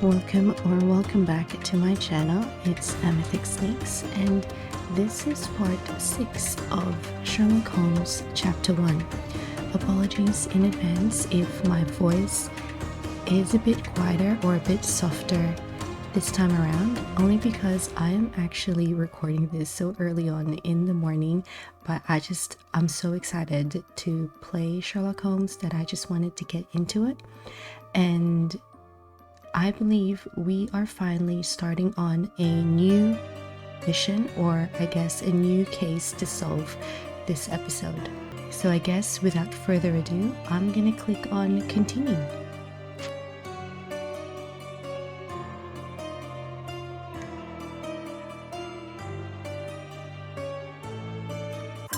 Welcome back to my channel. It's amethyxtnix, and this is part 6 of Sherlock Holmes Chapter 1. Apologies in advance if my voice is a bit quieter or a bit softer this time around, only because I am actually recording this so early on in the morning, but I'm so excited to play Sherlock Holmes that I just wanted to get into it. And I believe we are finally starting on a new mission, or I guess a new case to solve this episode. So I guess without further ado, I'm gonna click on continue.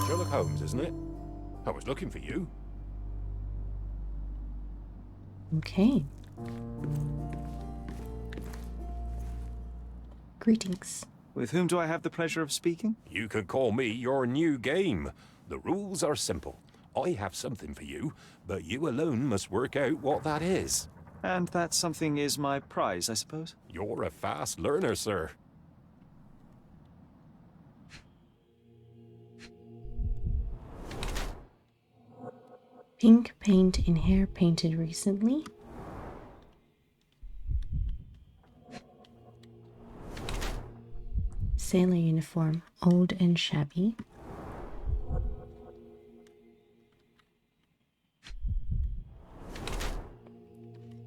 Sherlock Holmes, isn't it? I was looking for you. Okay. Greetings. With whom do I have the pleasure of speaking? You can call me your new game. The rules are simple. I have something for you, but you alone must work out what that is. And that something is my prize, I suppose? You're a fast learner, sir. Pink paint in hair painted recently. Sailor uniform, old and shabby.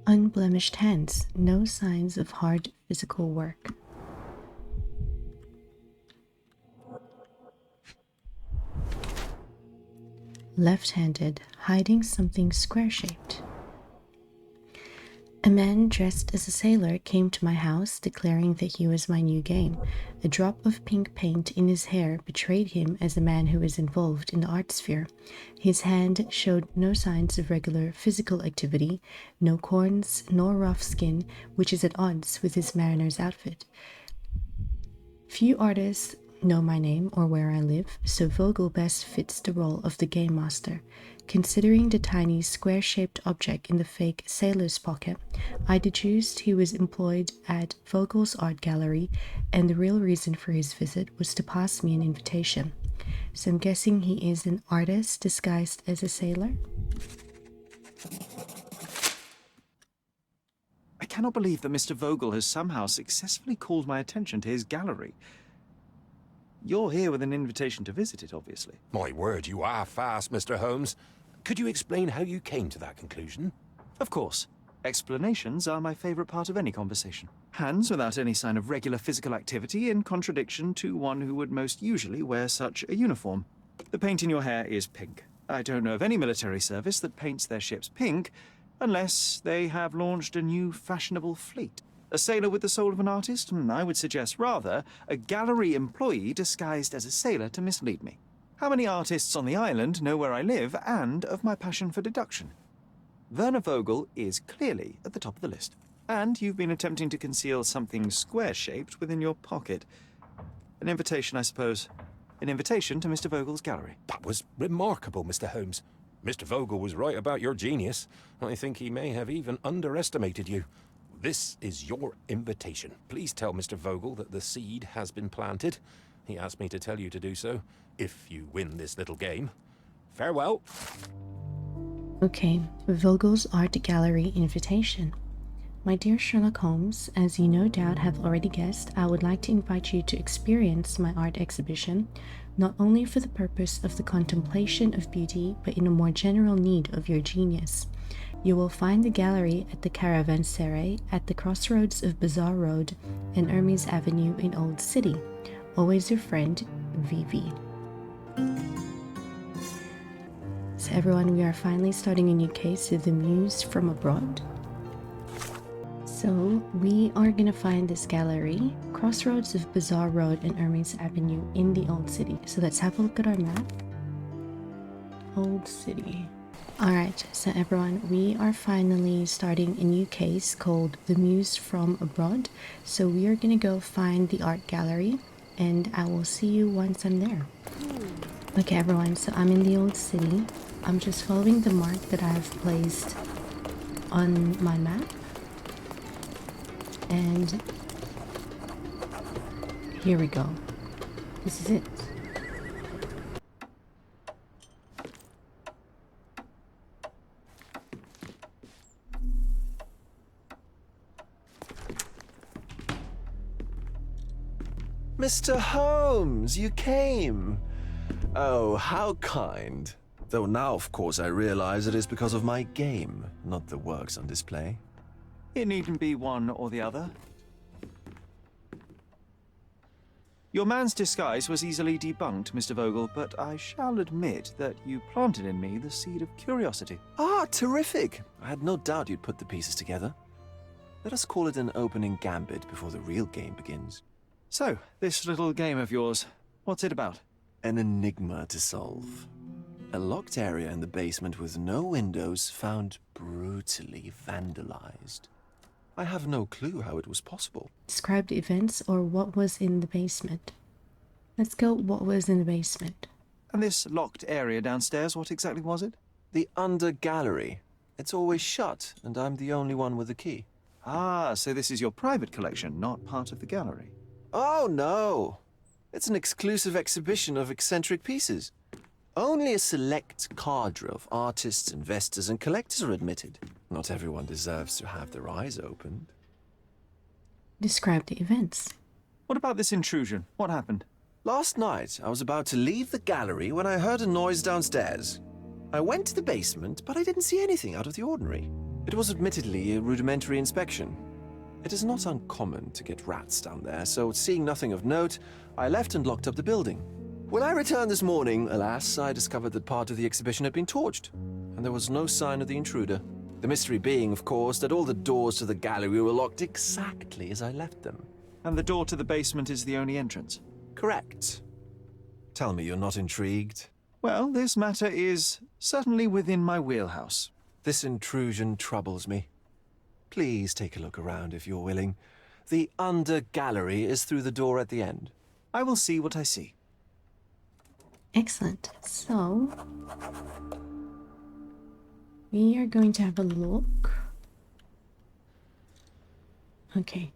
Unblemished hands, no signs of hard physical work. Left-handed, hiding something square-shaped. A man dressed as a sailor came to my house, declaring that he was my new game. A drop of pink paint in his hair betrayed him as a man who is involved in the art sphere. His hand showed no signs of regular physical activity, no corns nor rough skin, which is at odds with his mariner's outfit. Few artists know my name or where I live, so Vogel best fits the role of the game master. Considering the tiny square-shaped object in the fake sailor's pocket, I deduced he was employed at Vogel's art gallery, and the real reason for his visit was to pass me an invitation. So I'm guessing he is an artist disguised as a sailor? I cannot believe that Mr. Vogel has somehow successfully called my attention to his gallery. You're here with an invitation to visit it, obviously. My word, you are fast, Mr. Holmes. Could you explain how you came to that conclusion? Of course. Explanations are my favorite part of any conversation. Hands without any sign of regular physical activity, in contradiction to one who would most usually wear such a uniform. The paint in your hair is pink. I don't know of any military service that paints their ships pink, unless they have launched a new fashionable fleet. A sailor with the soul of an artist? I would suggest rather a gallery employee disguised as a sailor to mislead me. How many artists on the island know where I live and of my passion for deduction? Werner Vogel is clearly at the top of the list. And you've been attempting to conceal something square-shaped within your pocket. An invitation, I suppose. An invitation to Mr. Vogel's gallery. That was remarkable, Mr. Holmes. Mr. Vogel was right about your genius. I think he may have even underestimated you. This is your invitation. Please tell Mr. Vogel that the seed has been planted. He asked me to tell you to do so, if you win this little game. Farewell. Okay, Vogel's art gallery invitation. My dear Sherlock Holmes, as you no doubt have already guessed, I would like to invite you to experience my art exhibition, not only for the purpose of the contemplation of beauty, but in a more general need of your genius. You will find the gallery at the Caravanserai at the crossroads of Bazaar Road and Hermes Avenue in Old City. Always your friend, Vivi. So everyone, we are finally starting a new case with the Muse from abroad. So we are gonna find this gallery, crossroads of Bazaar Road and Hermes Avenue in the Old City. So let's have a look at our map. Old City. Alright, so everyone, we are finally starting a new case called The Muse from Abroad. So we are gonna go find the art gallery, and I will see you once I'm there. Okay everyone, so I'm in the Old City. I'm just following the mark that I have placed on my map. And here we go. This is it. Mr. Holmes, you came. Oh, how kind. Though now, of course, I realize it is because of my game, not the works on display. It needn't be one or the other. Your man's disguise was easily debunked, Mr. Vogel, but I shall admit that you planted in me the seed of curiosity. Ah, terrific. I had no doubt you'd put the pieces together. Let us call it an opening gambit before the real game begins. So, this little game of yours, what's it about? An enigma to solve. A locked area in the basement with no windows found brutally vandalized. I have no clue how it was possible. Describe the events or what was in the basement. Let's go what was in the basement. And this locked area downstairs, what exactly was it? The under gallery. It's always shut, and I'm the only one with the key. Ah, so this is your private collection, not part of the gallery. Oh, no. It's an exclusive exhibition of eccentric pieces. Only a select cadre of artists, investors, and collectors are admitted. Not everyone deserves to have their eyes opened. Describe the events. What about this intrusion? What happened? Last night, I was about to leave the gallery when I heard a noise downstairs. I went to the basement, but I didn't see anything out of the ordinary. It was admittedly a rudimentary inspection. It is not uncommon to get rats down there, so seeing nothing of note, I left and locked up the building. When I returned this morning, alas, I discovered that part of the exhibition had been torched, and there was no sign of the intruder. The mystery being, of course, that all the doors to the gallery were locked exactly as I left them. And the door to the basement is the only entrance? Correct. Tell me you're not intrigued. Well, this matter is certainly within my wheelhouse. This intrusion troubles me. Please take a look around if you're willing. The under gallery is through the door at the end. I will see what I see. Excellent. So, we are going to have a look. Okay.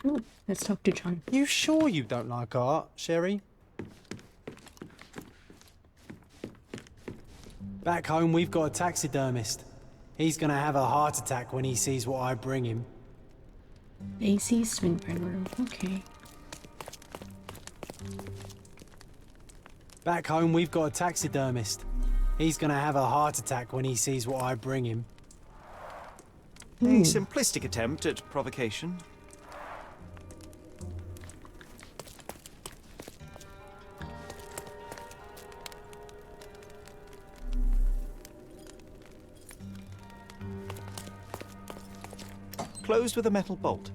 Ooh, let's talk to John. You sure you don't like art, Sherry? Back home, we've got a taxidermist. He's gonna have a heart attack when he sees what I bring him. AC Swinburne. Okay. Back home, we've got a taxidermist. He's gonna have a heart attack when he sees what I bring him. A simplistic attempt at provocation. Closed with a metal bolt.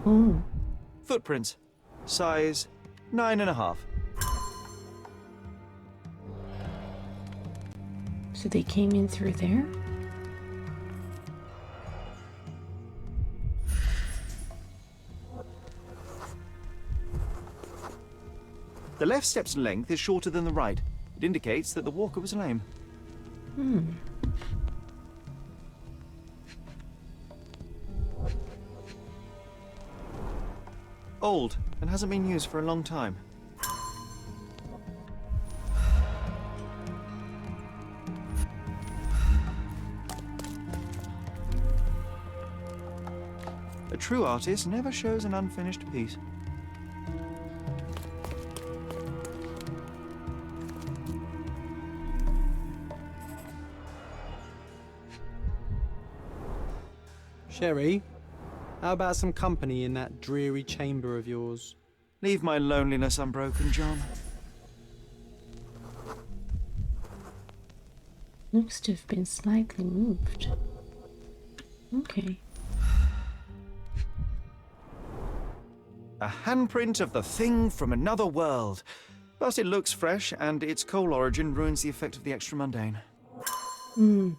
Oh, Footprints. Size 9.5. so they came in through there? The left step's length is shorter than the right. It indicates that the walker was lame. Old, and hasn't been used for a long time. A true artist never shows an unfinished piece. Sherry, how about some company in that dreary chamber of yours? Leave my loneliness unbroken, John. Looks to have been slightly moved. Okay. A handprint of the thing from another world. But it looks fresh, and its coal origin ruins the effect of the extra mundane. So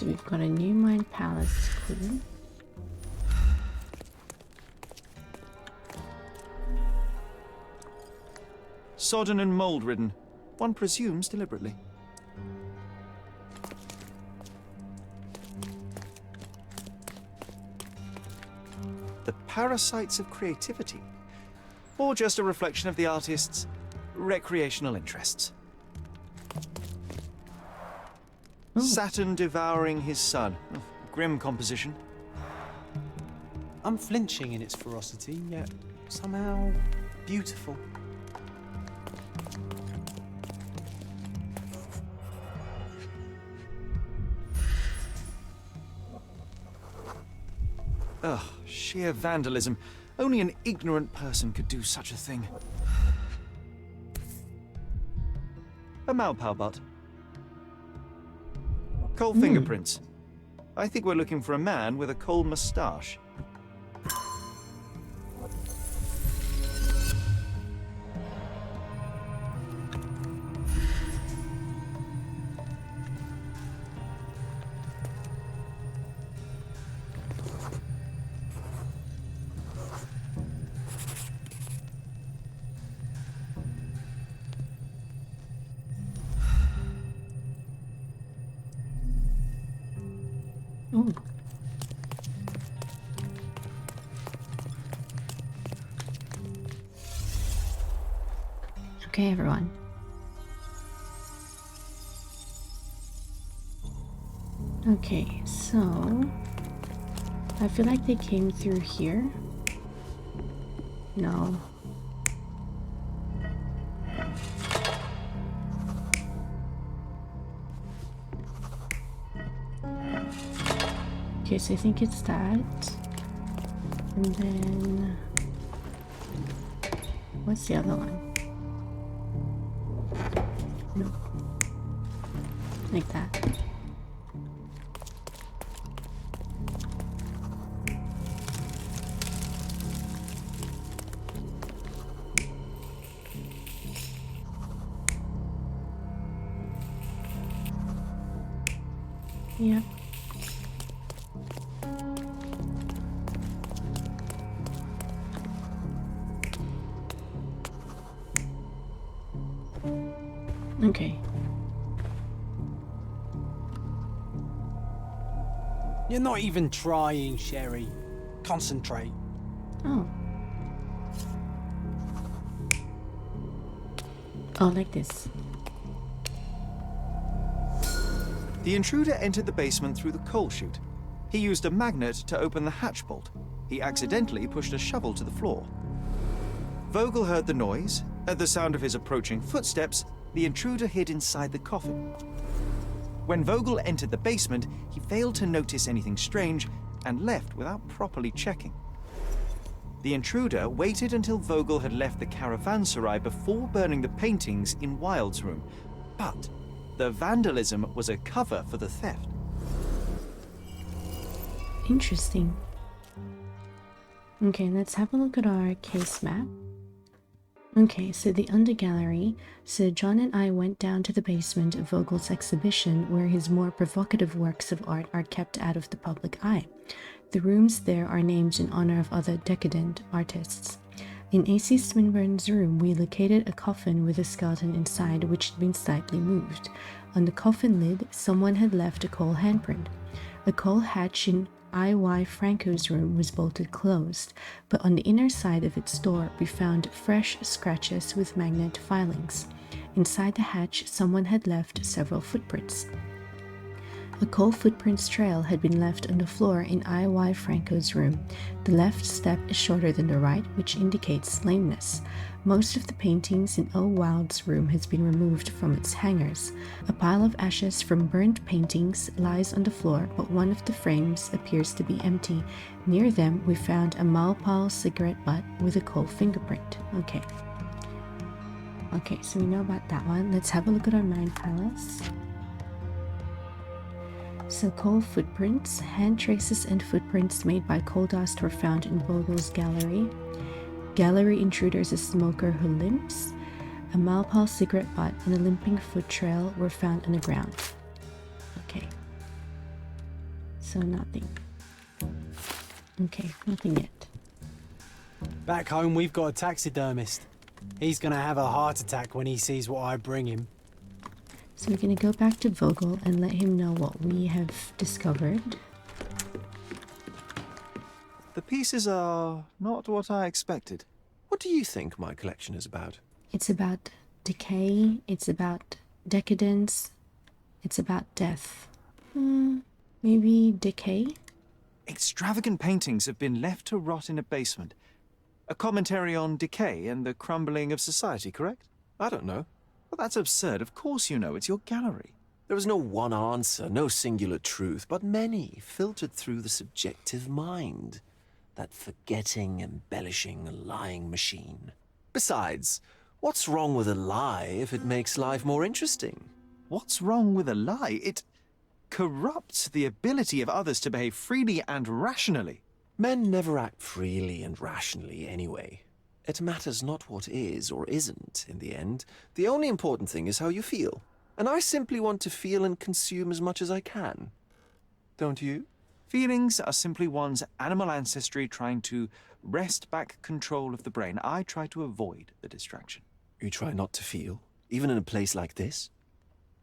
we've got a new mine palace clue. Sodden and mold-ridden. One presumes deliberately. The parasites of creativity. Or just a reflection of the artist's recreational interests. Saturn devouring his sun. Oh, grim composition. Unflinching in its ferocity, yet somehow beautiful. Ugh, sheer vandalism. Only an ignorant person could do such a thing. A Maupau butt. Coal fingerprints. I think we're looking for a man with a coal moustache. Oh. Okay, everyone. Okay, so I feel like they came through here. No. Okay, so I think it's that. And then what's the other one? No. Like that. Yeah. Okay. You're not even trying, Sherry. Concentrate. Oh. Oh, like this. The intruder entered the basement through the coal chute. He used a magnet to open the hatch bolt. He accidentally pushed a shovel to the floor. Vogel heard the noise. At the sound of his approaching footsteps, the intruder hid inside the coffin. When Vogel entered the basement, he failed to notice anything strange and left without properly checking. The intruder waited until Vogel had left the caravanserai before burning the paintings in Wilde's room. But the vandalism was a cover for the theft. Interesting. Okay, let's have a look at our case map. Okay, so the undergallery. So John and I went down to the basement of Vogel's exhibition where his more provocative works of art are kept out of the public eye. The rooms there are named in honor of other decadent artists. In A.C. Swinburne's room, we located a coffin with a skeleton inside which had been slightly moved. On the coffin lid, someone had left a coal handprint. A coal hatch in I.Y. Franco's room was bolted closed, but on the inner side of its door we found fresh scratches with magnet filings. Inside the hatch, someone had left several footprints. A coal footprints trail had been left on the floor in I.Y. Franco's room. The left step is shorter than the right, which indicates lameness. Most of the paintings in O. Wilde's room has been removed from its hangers. A pile of ashes from burnt paintings lies on the floor, but one of the frames appears to be empty. Near them, we found a Maupau cigarette butt with a coal fingerprint. Okay. Okay, so we know about that one. Let's have a look at our Mine Palace. So coal footprints, hand traces and footprints made by coal dust were found in Vogel's gallery. Gallery intruders a smoker who limps. A Malpal cigarette butt and a limping foot trail were found on the ground. Okay. So nothing. Okay, nothing yet. Back home, we've got a taxidermist. He's gonna have a heart attack when he sees what I bring him. So we're gonna go back to Vogel and let him know what we have discovered. The pieces are not what I expected. What do you think my collection is about? It's about decay, it's about decadence, it's about death. Maybe decay? Extravagant paintings have been left to rot in a basement. A commentary on decay and the crumbling of society, correct? I don't know. Well, that's absurd. Of course you know. It's your gallery. There is no one answer, no singular truth, but many filtered through the subjective mind. That forgetting, embellishing, lying machine. Besides, what's wrong with a lie if it makes life more interesting? What's wrong with a lie? It corrupts the ability of others to behave freely and rationally. Men never act freely and rationally anyway. It matters not what is or isn't in the end. The only important thing is how you feel. And I simply want to feel and consume as much as I can. Don't you? Feelings are simply one's animal ancestry trying to wrest back control of the brain. I try to avoid the distraction. You try not to feel, even in a place like this?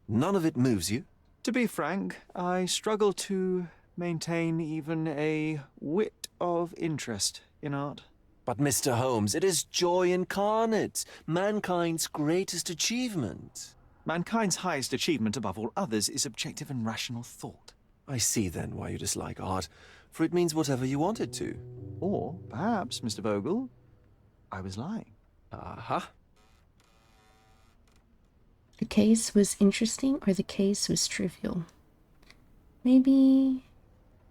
None of it moves you? To be frank, I struggle to maintain even a whit of interest in art. But Mr. Holmes, it is joy incarnate, mankind's greatest achievement. Mankind's highest achievement above all others is objective and rational thought. I see then why you dislike art, for it means whatever you want it to. Or perhaps, Mr. Vogel, I was lying. Aha. The case was interesting or the case was trivial? Maybe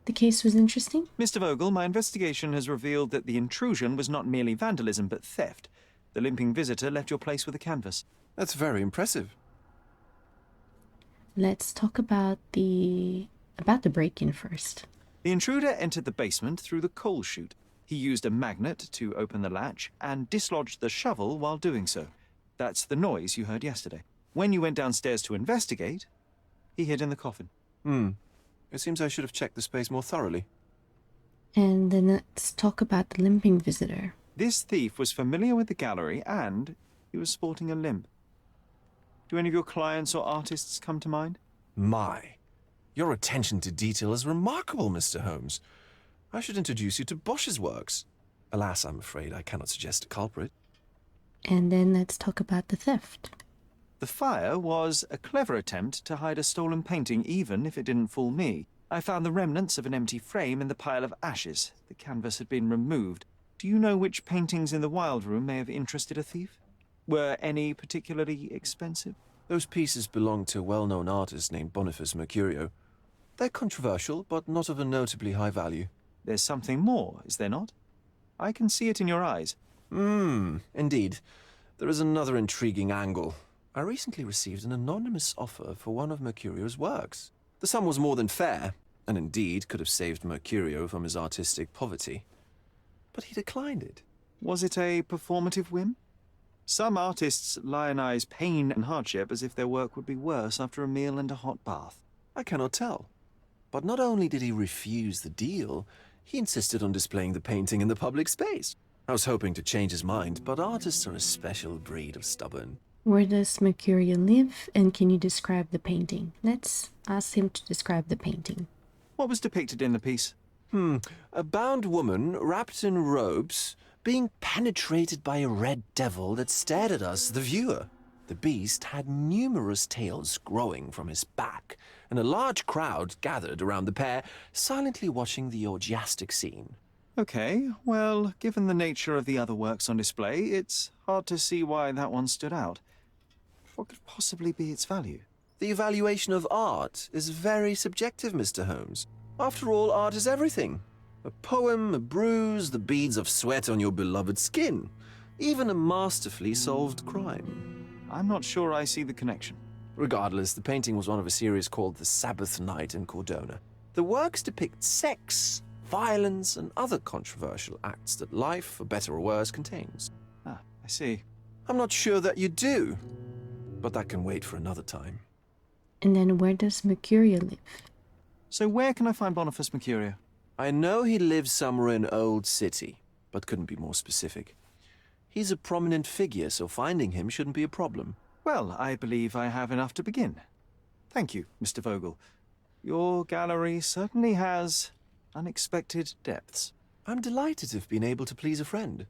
the case was interesting? Mr. Vogel, my investigation has revealed that the intrusion was not merely vandalism, but theft. The limping visitor left your place with a canvas. That's very impressive. Let's talk about the break-in first. The intruder entered the basement through the coal chute. He used a magnet to open the latch and dislodged the shovel while doing so. That's the noise you heard yesterday. When you went downstairs to investigate, he hid in the coffin. It seems I should have checked the space more thoroughly. And then let's talk about the limping visitor. This thief was familiar with the gallery and he was sporting a limp. Do any of your clients or artists come to mind? My, your attention to detail is remarkable, Mr. Holmes. I should introduce you to Bosch's works. Alas, I'm afraid I cannot suggest a culprit. And then let's talk about the theft. The fire was a clever attempt to hide a stolen painting, even if it didn't fool me. I found the remnants of an empty frame in the pile of ashes. The canvas had been removed. Do you know which paintings in the Wild Room may have interested a thief? Were any particularly expensive? Those pieces belong to a well-known artist named Boniface Mercurio. They're controversial, but not of a notably high value. There's something more, is there not? I can see it in your eyes. Indeed. There is another intriguing angle. I recently received an anonymous offer for one of Mercurio's works. The sum was more than fair, and indeed could have saved Mercurio from his artistic poverty. But he declined it. Was it a performative whim? Some artists lionize pain and hardship as if their work would be worse after a meal and a hot bath. I cannot tell. But not only did he refuse the deal, he insisted on displaying the painting in the public space. I was hoping to change his mind, but artists are a special breed of stubborn. Where does Mercurio live, and can you describe the painting? Let's ask him to describe the painting. What was depicted in the piece? A bound woman, wrapped in robes, being penetrated by a red devil that stared at us, the viewer. The beast had numerous tails growing from his back, and a large crowd gathered around the pair, silently watching the orgiastic scene. Okay, well, given the nature of the other works on display, it's hard to see why that one stood out. What could possibly be its value? The evaluation of art is very subjective, Mr. Holmes. After all, art is everything. A poem, a bruise, the beads of sweat on your beloved skin. Even a masterfully solved crime. I'm not sure I see the connection. Regardless, the painting was one of a series called The Sabbath Night in Cordona. The works depict sex, violence, and other controversial acts that life, for better or worse, contains. Ah, I see. I'm not sure that you do, but that can wait for another time. And then where does Mercurio live? So where can I find Boniface Mercurio? I know he lives somewhere in Old City, but couldn't be more specific. He's a prominent figure, so finding him shouldn't be a problem. Well, I believe I have enough to begin. Thank you, Mr. Vogel. Your gallery certainly has unexpected depths. I'm delighted to have been able to please a friend.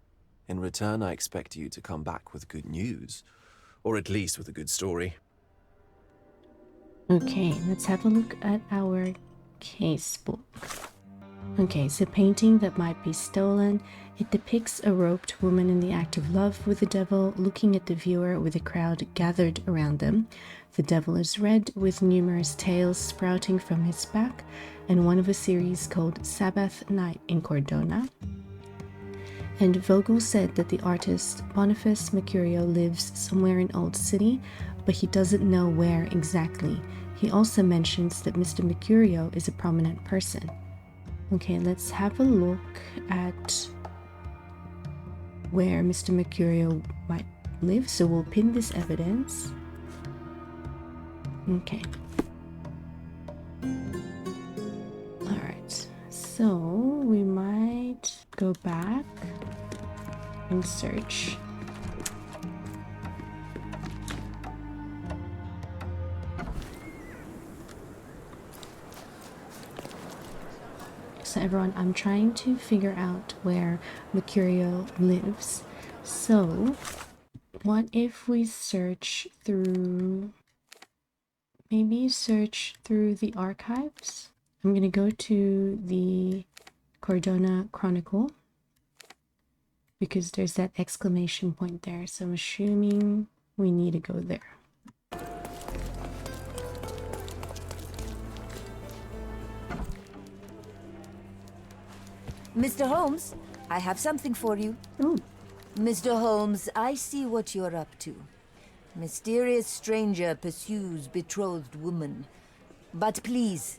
In return, I expect you to come back with good news. Or at least with a good story. Okay, let's have a look at our case book. Okay, so painting that might be stolen. It depicts a roped woman in the act of love with the devil, looking at the viewer with a crowd gathered around them. The devil is red, with numerous tails sprouting from his back, and one of a series called Sabbath Night in Cordona. And Vogel said that the artist Boniface Mercurio lives somewhere in Old City, but he doesn't know where exactly. He also mentions that Mr. Mercurio is a prominent person. Okay, let's have a look at where Mr. Mercurio might live. So we'll pin this evidence. Okay. Alright, so we might go back and search. So everyone, I'm trying to figure out where Mercurio lives. So what if we search through, maybe search through the archives? I'm gonna go to the Cordona Chronicle because there's that exclamation point there. So I'm assuming we need to go there. Mr. Holmes, I have something for you. Oh, Mr. Holmes, I see what you're up to. Mysterious stranger pursues betrothed woman. But please,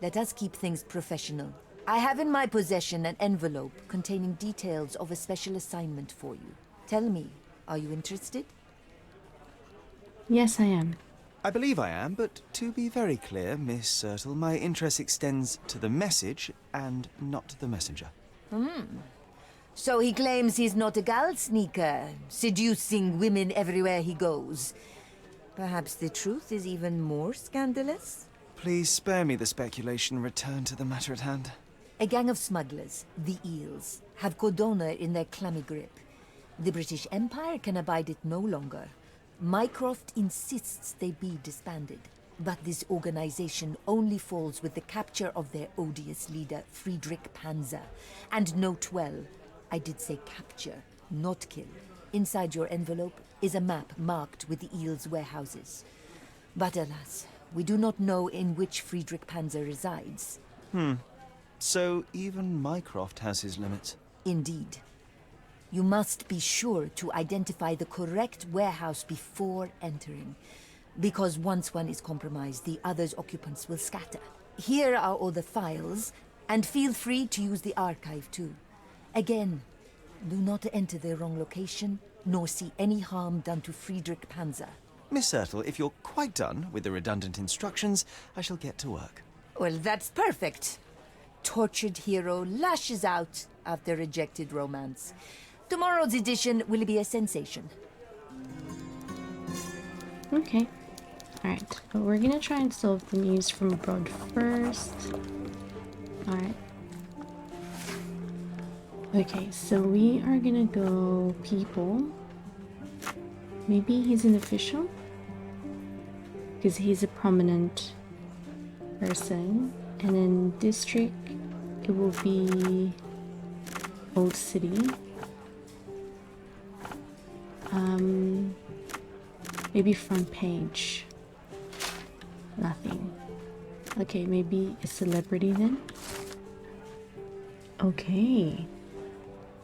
let us keep things professional. I have in my possession an envelope containing details of a special assignment for you. Tell me, are you interested? yes, I am. I believe I am, but to be very clear, Miss Sertle, my interest extends to the message and not the messenger. So he claims he's not a gal sneaker, seducing women everywhere he goes. Perhaps the truth is even more scandalous? Please spare me the speculation and return to the matter at hand. A gang of smugglers, the Eels, have Cordona in their clammy grip. The British Empire can abide it no longer. Mycroft insists they be disbanded. But this organization only falls with the capture of their odious leader, Friedrich Panzer. And note well, I did say capture, not kill. Inside your envelope is a map marked with the Eels' warehouses. But alas, we do not know in which Friedrich Panzer resides. So even Mycroft has his limits. Indeed. You must be sure to identify the correct warehouse before entering. Because once one is compromised, the other's occupants will scatter. Here are all the files, and feel free to use the archive too. Again, do not enter the wrong location, nor see any harm done to Friedrich Panzer. Miss Sertle, if you're quite done with the redundant instructions, I shall get to work. Well, that's perfect. Tortured hero lashes out after rejected romance. Tomorrow's edition will be a sensation. Okay. Alright, but we're gonna try and solve the news from abroad first. Alright. Okay, so we are gonna go people. Maybe he's an official? Because he's a prominent person. And then district, it will be Old City. Maybe front page. Nothing. Okay, maybe a celebrity then. Okay.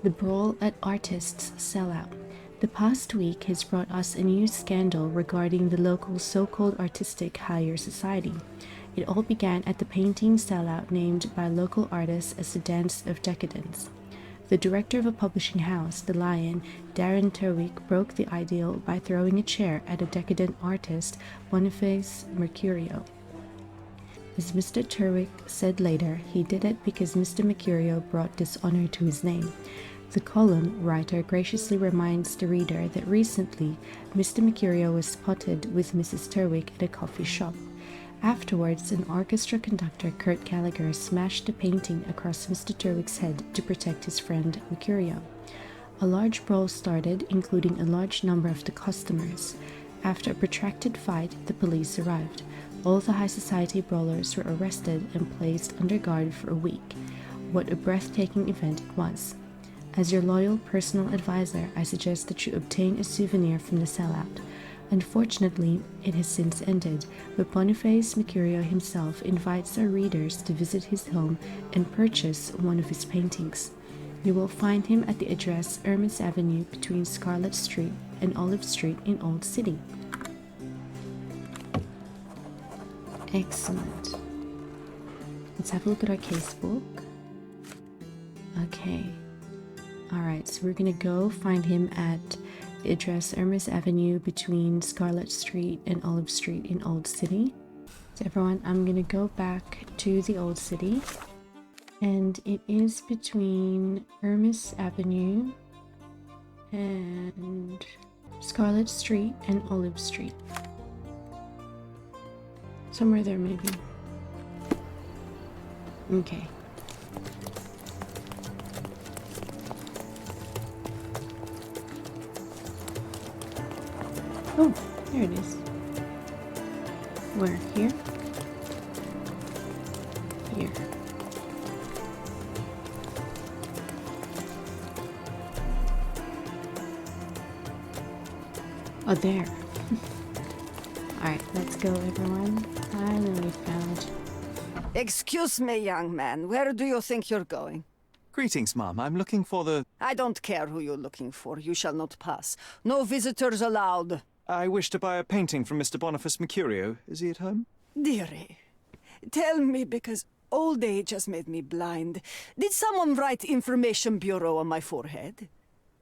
The brawl at artists' sellout. The past week has brought us a new scandal regarding the local so-called artistic higher society. It all began at the painting sellout named by local artists as the Dance of Decadence. The director of a publishing house, The Lion, Darren Terwick, broke the ideal by throwing a chair at a decadent artist, Boniface Mercurio. As Mr. Terwick said later, he did it because Mr. Mercurio brought dishonor to his name. The column writer graciously reminds the reader that recently Mr. Mercurio was spotted with Mrs. Terwick at a coffee shop. Afterwards, an orchestra conductor, Kurt Gallagher, smashed a painting across Mr. Terwick's head to protect his friend Mercurio. A large brawl started, including a large number of the customers. After a protracted fight, the police arrived. All the high society brawlers were arrested and placed under guard for a week. What a breathtaking event it was. As your loyal personal advisor, I suggest that you obtain a souvenir from the sellout. Unfortunately, it has since ended, but Boniface Mercurio himself invites our readers to visit his home and purchase one of his paintings. You will find him at the address Ermis Avenue between Scarlet Street and Olive Street in Old City. Excellent. Let's have a look at our casebook. Okay. Alright, so we're gonna go find him at the address Ermis Avenue between Scarlet Street and Olive Street in Old City. So everyone, I'm gonna go back to the Old City, and it is between Ermis Avenue and Scarlet Street and Olive Street. Somewhere there, maybe. Okay. Oh, there it is. Where? Here? Here. Oh, there. Alright, let's go, everyone. Finally found. Excuse me, young man. Where do you think you're going? Greetings, ma'am. I'm looking for the... I don't care who you're looking for. You shall not pass. No visitors allowed. I wish to buy a painting from Mr. Boniface Mercurio. Is he at home? Dearie, tell me, because old age has made me blind. Did someone write Information Bureau on my forehead?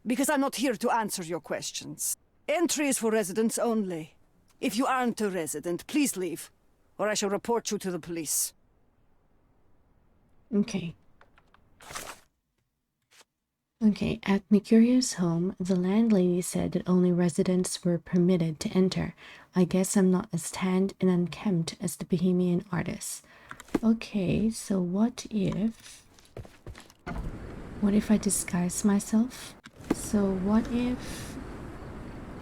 Because I'm not here to answer your questions. Entry is for residents only. If you aren't a resident, please leave, or I shall report you to the police. Okay. Okay, at Mercurio's home, the landlady said that only residents were permitted to enter. I guess I'm not as tanned and unkempt as the Bohemian artist. Okay, so what if I disguise myself? So what if...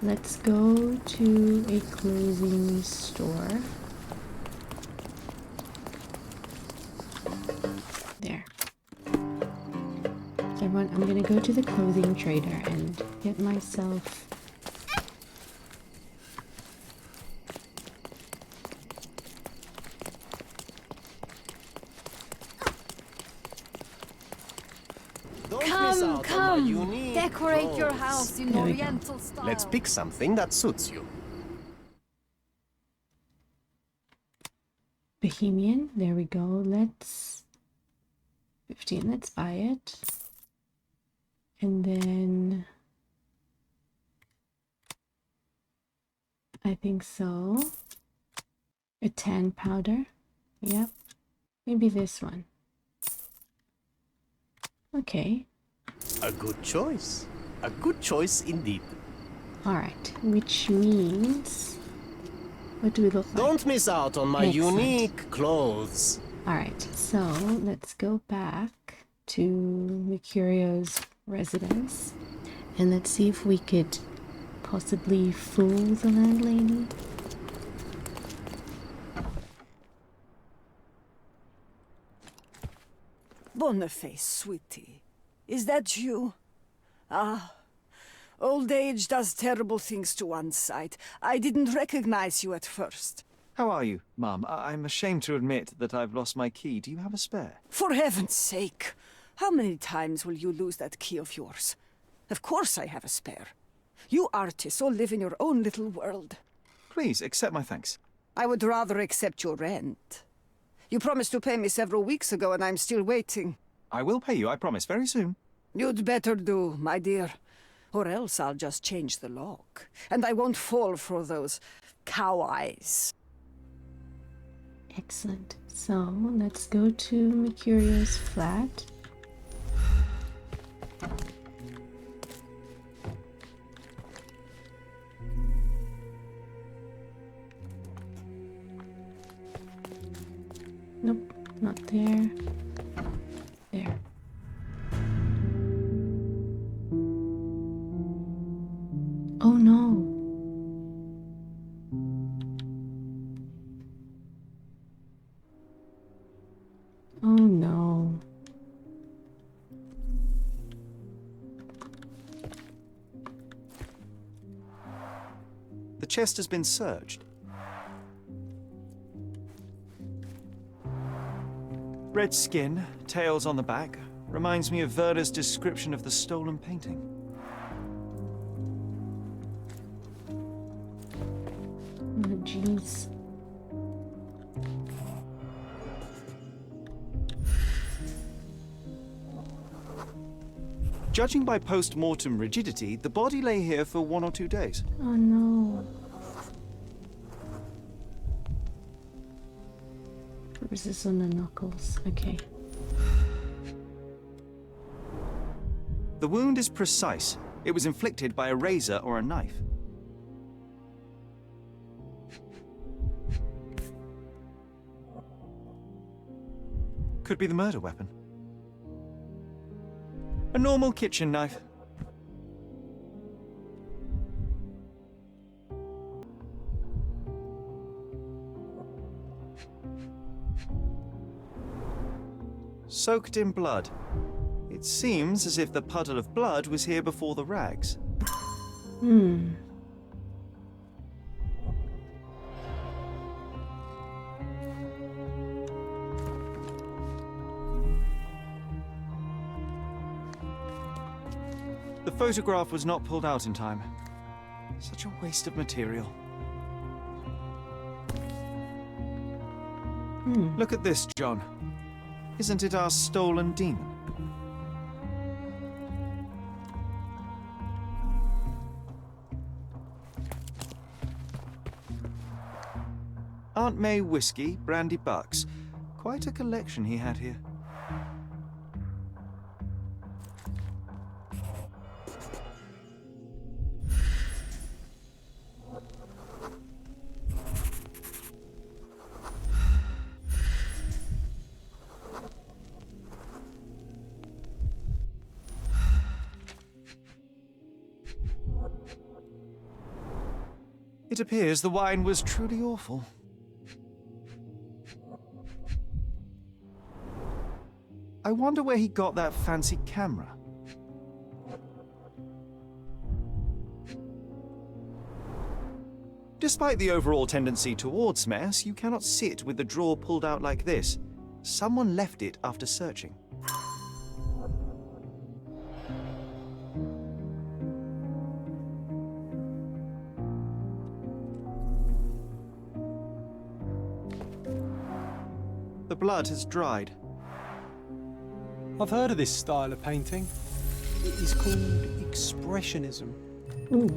Let's go to a clothing store. There. So everyone, I'm gonna go to the clothing trader and get myself... Come, decorate your house in There we go. Oriental style. Let's pick something that suits you. Bohemian, there we go. Let's... 15, let's buy it. And then... I think so. A tan powder. Yep. Maybe this one. Okay. A good choice. A good choice indeed. Alright. Which means... What do we look like? Don't miss out on my Excellent. unique clothes. Alright, so let's go back to Mercurio's residence. And let's see if we could possibly fool the landlady. Boniface, sweetie. Is that you? Ah, old age does terrible things to one's sight. I didn't recognize you at first. How are you, ma'am? I'm ashamed to admit that I've lost my key. Do you have a spare? For heaven's sake, how many times will you lose that key of yours? Of course I have a spare. You artists all live in your own little world. Please, accept my thanks. I would rather accept your rent. You promised to pay me several weeks ago, and I'm still waiting. I will pay you, I promise, very soon. You'd better do, my dear. Or else I'll just change the lock. And I won't fall for those cow eyes. Excellent. So let's go to Mercurio's flat. Nope, not there. There. Oh no. Oh no. The chest has been searched. Red skin, tails on the back, reminds me of Werder's description of the stolen painting. Oh jeez. Judging by post-mortem rigidity, the body lay here for 1 or 2 days. Oh no. Bruises on the knuckles. Okay. The wound is precise. It was inflicted by a razor or a knife. Could be the murder weapon. A normal kitchen knife. Soaked in blood. It seems as if the puddle of blood was here before the rags. Hmm. The photograph was not pulled out in time. Such a waste of material. Look at this, John. Isn't it our stolen demon? Aunt May whiskey, brandy bucks. Quite a collection he had here. It appears the wine was truly awful. I wonder where he got that fancy camera. Despite the overall tendency towards mess, you cannot sit with the drawer pulled out like this. Someone left it after searching. The blood has dried. I've heard of this style of painting. It is called Expressionism. Ooh.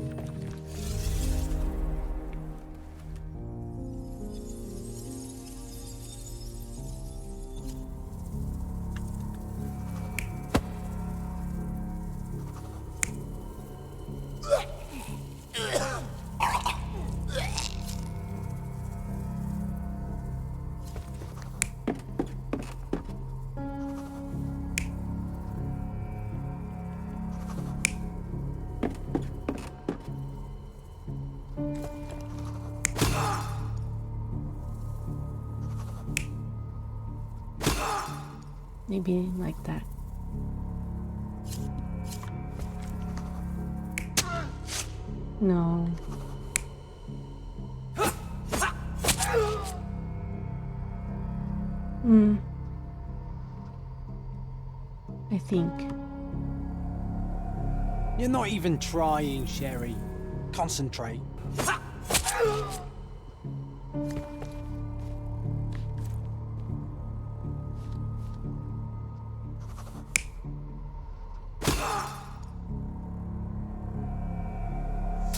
Maybe like that. No. I think. You're not even trying, Sherry. Concentrate.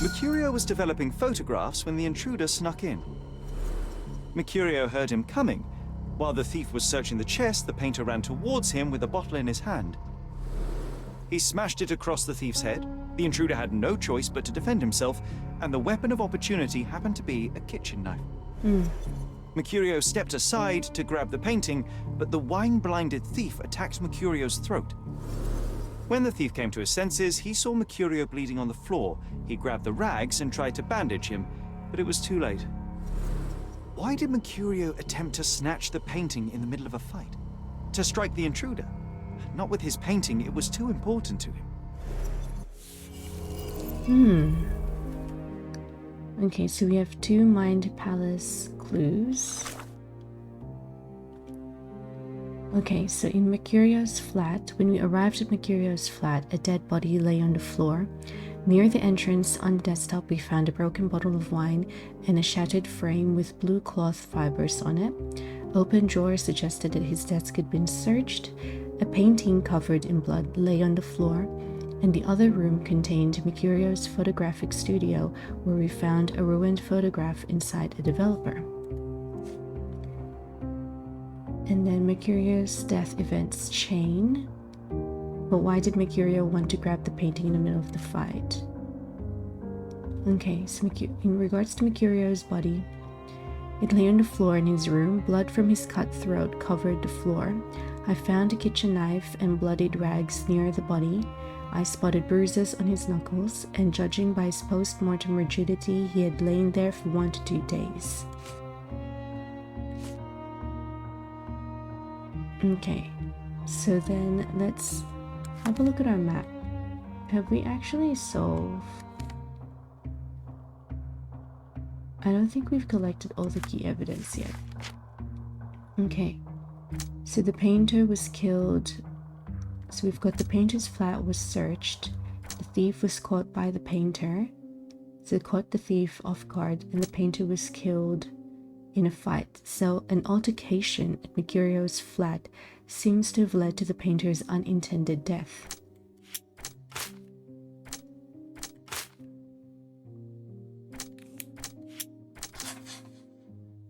Mercurio was developing photographs when the intruder snuck in. Mercurio heard him coming. While the thief was searching the chest, the painter ran towards him with a bottle in his hand. He smashed it across the thief's head. The intruder had no choice but to defend himself, and the weapon of opportunity happened to be a kitchen knife. Mercurio stepped aside to grab the painting, but the wine-blinded thief attacked Mercurio's throat. When the thief came to his senses, he saw Mercurio bleeding on the floor. He grabbed the rags and tried to bandage him, but it was too late. Why did Mercurio attempt to snatch the painting in the middle of a fight? To strike the intruder? Not with his painting, it was too important to him. Okay, so we have 2 Mind Palace clues. Okay, so in Mercurio's flat, when we arrived at Mercurio's flat, a dead body lay on the floor. Near the entrance on the desktop, we found a broken bottle of wine and a shattered frame with blue cloth fibers on it. Open drawers suggested that his desk had been searched. A painting covered in blood lay on the floor, and the other room contained Mercurio's photographic studio, where we found a ruined photograph inside a developer. And then Mercurio's death events chain. But why did Mercurio want to grab the painting in the middle of the fight? Okay, so in regards to Mercurio's body, it lay on the floor in his room. Blood from his cut throat covered the floor. I found a kitchen knife and bloodied rags near the body. I spotted bruises on his knuckles, and judging by his post-mortem rigidity, he had lain there for 1 to 2 days. Okay, so then let's have a look at our map. Have we actually solved? I don't think we've collected all the key evidence yet. Okay, so the painter was killed. So we've got the painter's flat was searched. The thief was caught by the painter. So it caught the thief off guard, and the painter was killed in a fight. So an altercation at Mercurio's flat seems to have led to the painter's unintended death.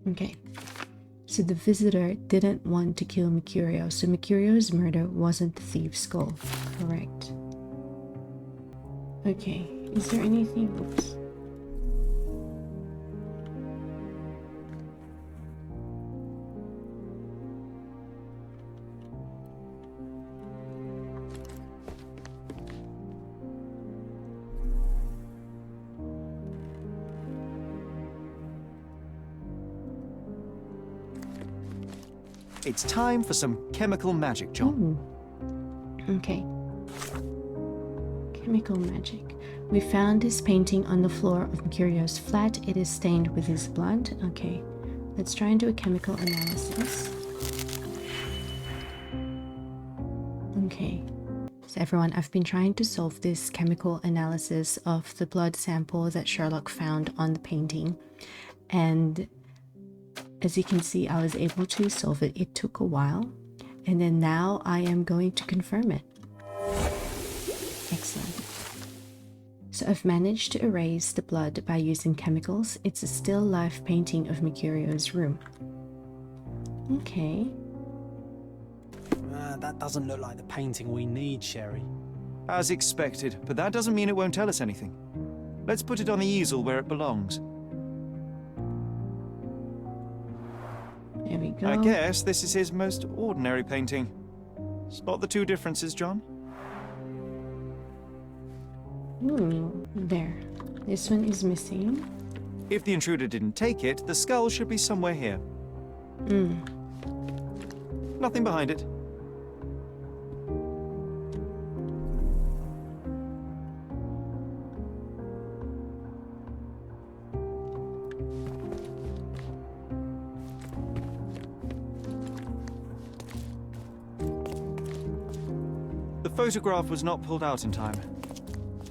Okay, so the visitor didn't want to kill Mercurio, so Mercurio's murder wasn't the thief's goal. Correct. Okay, is there anything? Oops. It's time for some chemical magic, John. Okay. Chemical magic. We found this painting on the floor of Mercurio's flat. It is stained with his blood. Okay. Let's try and do a chemical analysis. Okay. So everyone, I've been trying to solve this chemical analysis of the blood sample that Sherlock found on the painting. And as you can see, I was able to solve it. It took a while, and then now I am going to confirm it. Excellent. So I've managed to erase the blood by using chemicals. It's a still life painting of Mercurio's room. Okay. That doesn't look like the painting we need, Sherry. As expected, but that doesn't mean it won't tell us anything. Let's put it on the easel where it belongs. There we go. I guess this is his most ordinary painting. Spot the 2 differences, John? There. This one is missing. If the intruder didn't take it, the skull should be somewhere here. Nothing behind it. The photograph was not pulled out in time.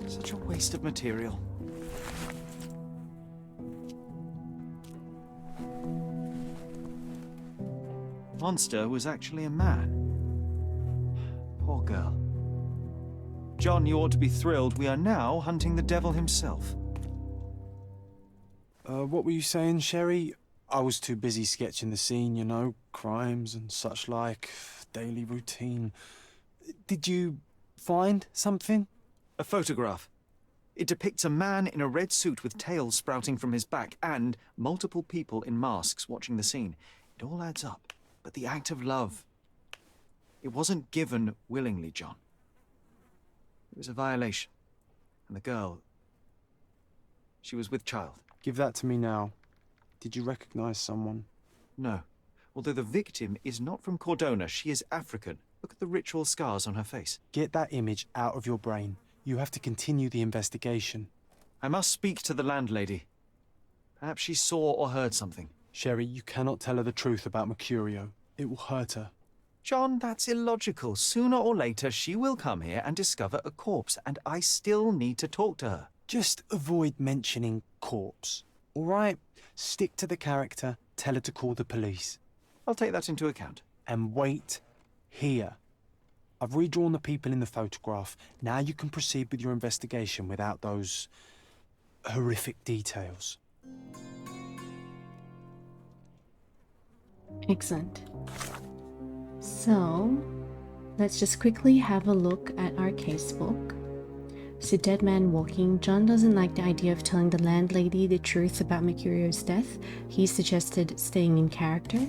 Such a waste of material. Monster was actually a man. Poor girl. John, you ought to be thrilled. We are now hunting the devil himself. What were you saying, Sherry? I was too busy sketching the scene, you know, crimes and such like, daily routine. Did you find something? A photograph. It depicts a man in a red suit with tails sprouting from his back and multiple people in masks watching the scene. It all adds up. But the act of love, it wasn't given willingly, John. It was a violation. And the girl, she was with child. Give that to me now. Did you recognize someone? No. Although the victim is not from Cordona, she is African. Look at the ritual scars on her face. Get that image out of your brain. You have to continue the investigation. I must speak to the landlady. Perhaps she saw or heard something. Sherry, you cannot tell her the truth about Mercurio. It will hurt her. John, that's illogical. Sooner or later, she will come here and discover a corpse, and I still need to talk to her. Just avoid mentioning corpse, all right? Stick to the character, tell her to call the police. I'll take that into account. And wait here. I've redrawn the people in the photograph. Now you can proceed with your investigation without those horrific details. Excellent. So, let's just quickly have a look at our casebook. So, dead man walking. John doesn't like the idea of telling the landlady the truth about Mercurio's death. He suggested staying in character.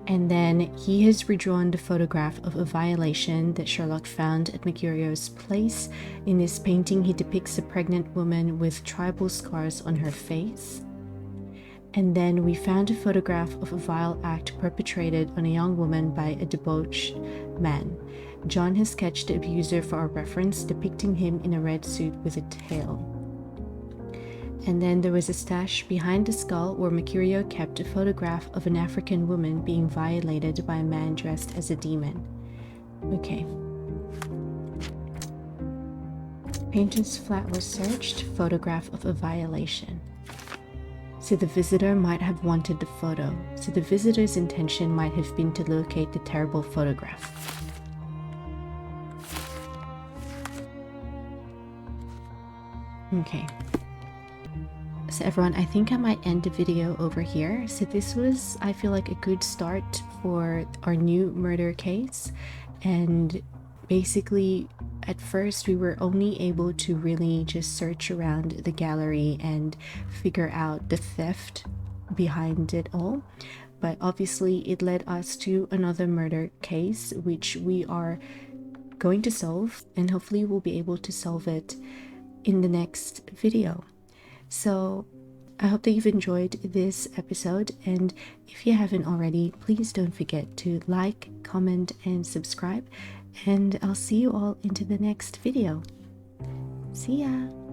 And then he has redrawn the photograph of a violation that Sherlock found at Mercurio's place. In this painting, he depicts a pregnant woman with tribal scars on her face. And then we found a photograph of a vile act perpetrated on a young woman by a debauched man. John has sketched the abuser for our reference, depicting him in a red suit with a tail. And then there was a stash behind the skull where Mercurio kept a photograph of an African woman being violated by a man dressed as a demon. Okay. Painter's flat was searched, photograph of a violation. So the visitor might have wanted the photo. So the visitor's intention might have been to locate the terrible photograph. Okay. So everyone, I think I might end the video over here. So this was, I feel like, a good start for our new murder case. And basically, at first we were only able to really just search around the gallery and figure out the theft behind it all. But obviously it led us to another murder case, which we are going to solve, and hopefully we'll be able to solve it in the next video. So I hope that you've enjoyed this episode, and if you haven't already, please don't forget to like, comment, and subscribe, and I'll see you all into the next video. See ya!